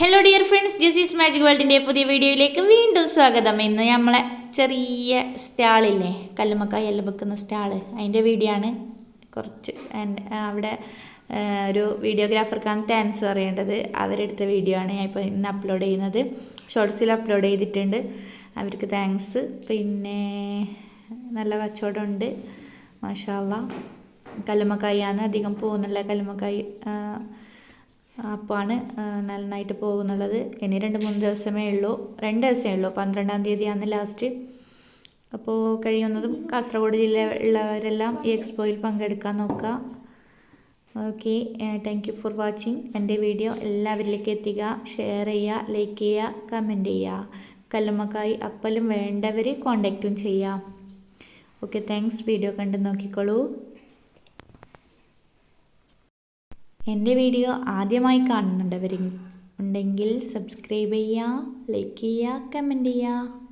Hello dear friends, ജെസീസ് magic വേൾഡിൻ്റെ പുതിയ വീഡിയോയിലേക്ക് വീണ്ടും സ്വാഗതം. ഇന്ന് നമ്മളെ ചെറിയ സ്റ്റാളില്ലേ, കല്ലുമ്മക്കായ എല്ലാം വെക്കുന്ന സ്റ്റാള്, അതിൻ്റെ വീഡിയോ ആണ്. കുറച്ച് അവിടെ ഒരു വീഡിയോഗ്രാഫർക്കാണ് താങ്ക്സ് പറയേണ്ടത്. അവരെടുത്ത വീഡിയോ ആണ് ഞാൻ ഇപ്പോൾ ഇന്ന് അപ്ലോഡ് ചെയ്യുന്നത്. ഷോർട്സിൽ അപ്ലോഡ് ചെയ്തിട്ടുണ്ട്. അവർക്ക് താങ്ക്സ്. പിന്നെ നല്ല കച്ചവടമുണ്ട്, മാഷാ അല്ലാ. കല്ലുമ്മക്കായാണ് അധികം പോകുന്നില്ല. കല്ലുമ്മക്കായ് അപ്പാണ് നന്നായിട്ട് പോകുന്നുള്ളത്. ഇനി 2-3 ദിവസമേ ഉള്ളൂ, 2 ദിവസമേ ഉള്ളൂ. 12-ാം തീയതിയാണ് ലാസ്റ്റ്. അപ്പോൾ കഴിയുന്നതും കാസർഗോഡ് ജില്ലയിലുള്ളവരെല്ലാം ഈ എക്സ്പോയിൽ പങ്കെടുക്കാൻ നോക്കുക. Okay, thank you for watching. എൻ്റെ വീഡിയോ എല്ലാവരിലേക്ക് എത്തിക്കുക, ഷെയർ ചെയ്യുക, ലൈക്ക് ചെയ്യുക, കമൻറ്റ് ചെയ്യുക. കല്ലുമ്മക്കായ് അപ്പലും വേണ്ടവർ കോണ്ടാക്റ്റും ചെയ്യാം. Okay, thanks. വീഡിയോ കണ്ട് നോക്കിക്കോളൂ. എൻ്റെ വീഡിയോ ആദ്യമായി കാണുന്നുണ്ടവരുണ്ടെങ്കിൽ സബ്സ്ക്രൈബ് ചെയ്യുക, ലൈക്ക് ചെയ്യുക, കമൻറ്റ് ചെയ്യുക.